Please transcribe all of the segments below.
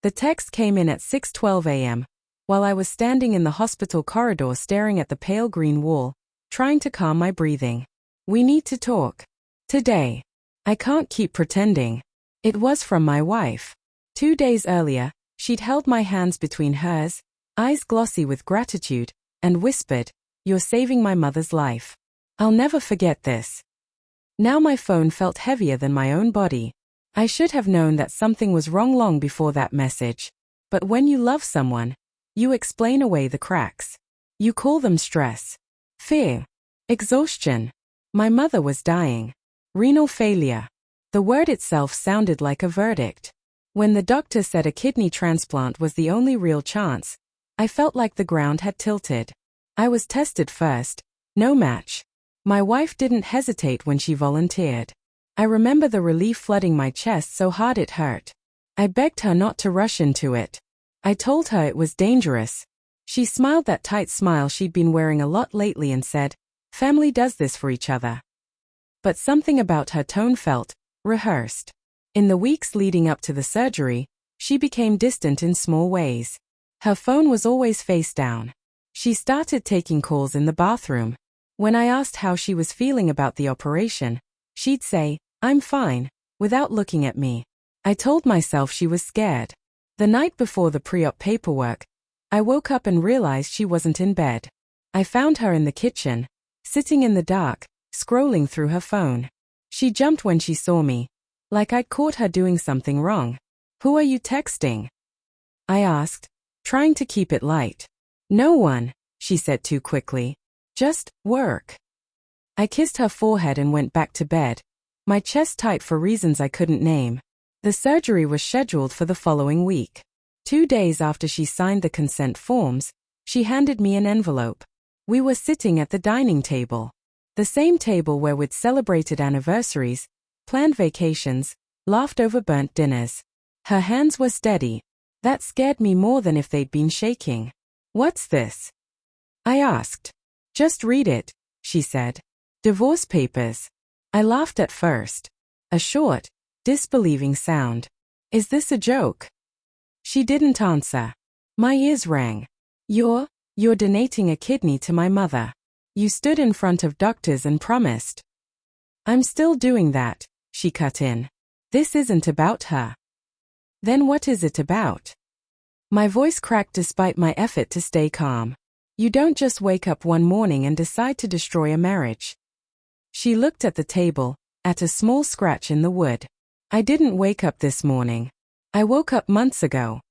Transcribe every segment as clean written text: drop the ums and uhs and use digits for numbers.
The text came in at 6:12 a.m., while I was standing in the hospital corridor staring at the pale green wall, trying to calm my breathing. "We need to talk. Today. I can't keep pretending." It was from my wife. 2 days earlier, she'd held my hands between hers, eyes glossy with gratitude, and whispered, "You're saving my mother's life. I'll never forget this." Now my phone felt heavier than my own body. I should have known that something was wrong long before that message. But when you love someone, you explain away the cracks. You call them stress, fear, exhaustion. My mother was dying. Renal failure. The word itself sounded like a verdict. When the doctor said a kidney transplant was the only real chance, I felt like the ground had tilted. I was tested first. No match. My wife didn't hesitate when she volunteered. I remember the relief flooding my chest so hard it hurt. I begged her not to rush into it. I told her it was dangerous. She smiled that tight smile she'd been wearing a lot lately and said, "Family does this for each other." But something about her tone felt rehearsed. In the weeks leading up to the surgery, she became distant in small ways. Her phone was always face down. She started taking calls in the bathroom. When I asked how she was feeling about the operation, she'd say, "I'm fine," without looking at me. I told myself she was scared. The night before the pre-op paperwork, I woke up and realized she wasn't in bed. I found her in the kitchen, sitting in the dark, scrolling through her phone. She jumped when she saw me, like I'd caught her doing something wrong. "Who are you texting?" I asked, trying to keep it light. "No one," she said too quickly. "Just work." I kissed her forehead and went back to bed, my chest tight for reasons I couldn't name. The surgery was scheduled for the following week. 2 days after she signed the consent forms, she handed me an envelope. We were sitting at the dining table. The same table where we'd celebrated anniversaries, planned vacations, laughed over burnt dinners. Her hands were steady. That scared me more than if they'd been shaking. "What's this?" I asked. "Just read it," she said. "Divorce papers." I laughed at first. A short, disbelieving sound. "Is this a joke?" She didn't answer. My ears rang. You're donating a kidney to my mother. You stood in front of doctors and promised." "I'm still doing that," she cut in. "This isn't about her." "Then what is it about?" My voice cracked despite my effort to stay calm. "You don't just wake up one morning and decide to destroy a marriage." She looked at the table, at a small scratch in the wood. "I didn't wake up this morning. I woke up months ago."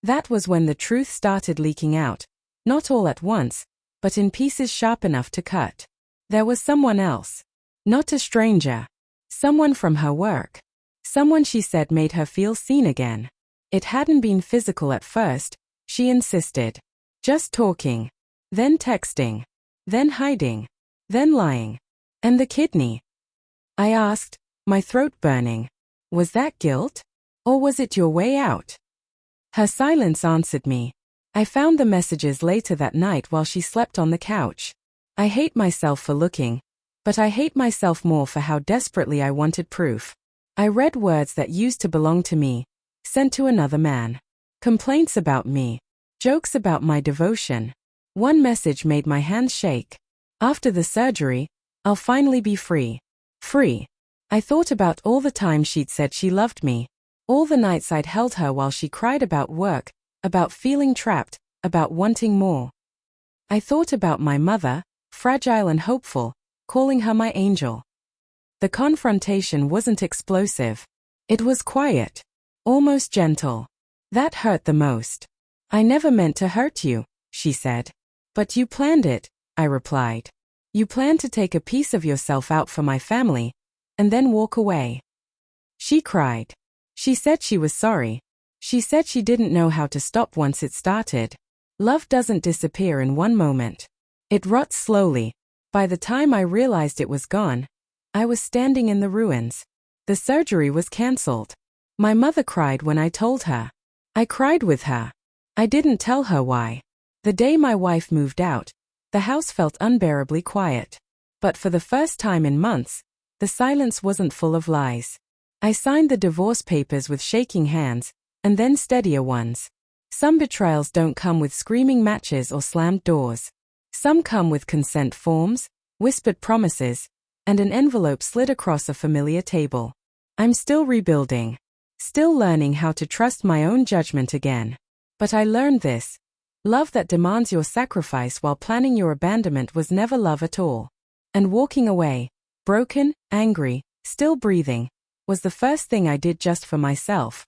That was when the truth started leaking out, not all at once, but in pieces sharp enough to cut. There was someone else. Not a stranger. Someone from her work. Someone she said made her feel seen again. It hadn't been physical at first, she insisted. Just talking. Then texting. Then hiding. Then lying. And the kidney? I asked, my throat burning. Was that guilt? Or was it your way out? Her silence answered me. I found the messages later that night while she slept on the couch. I hate myself for looking, but I hate myself more for how desperately I wanted proof. I read words that used to belong to me, sent to another man. Complaints about me. Jokes about my devotion. One message made my hands shake. After the surgery, I'll finally be free. Free. I thought about all the times she'd said she loved me. All the nights I'd held her while she cried about work, about feeling trapped, about wanting more. I thought about my mother, fragile and hopeful, calling her my angel. The confrontation wasn't explosive. It was quiet. Almost gentle. That hurt the most. I never meant to hurt you, she said. But you planned it, I replied. You planned to take a piece of yourself out for my family, and then walk away. She cried. She said she was sorry. She said she didn't know how to stop once it started. Love doesn't disappear in one moment. It rots slowly. By the time I realized it was gone, I was standing in the ruins. The surgery was cancelled. My mother cried when I told her. I cried with her. I didn't tell her why. The day my wife moved out, the house felt unbearably quiet. But for the first time in months, the silence wasn't full of lies. I signed the divorce papers with shaking hands, and then steadier ones. Some betrayals don't come with screaming matches or slammed doors. Some come with consent forms, whispered promises, and an envelope slid across a familiar table. I'm still rebuilding. Still learning how to trust my own judgment again. But I learned this. Love that demands your sacrifice while planning your abandonment was never love at all. And walking away, broken, angry, still breathing, was the first thing I did just for myself.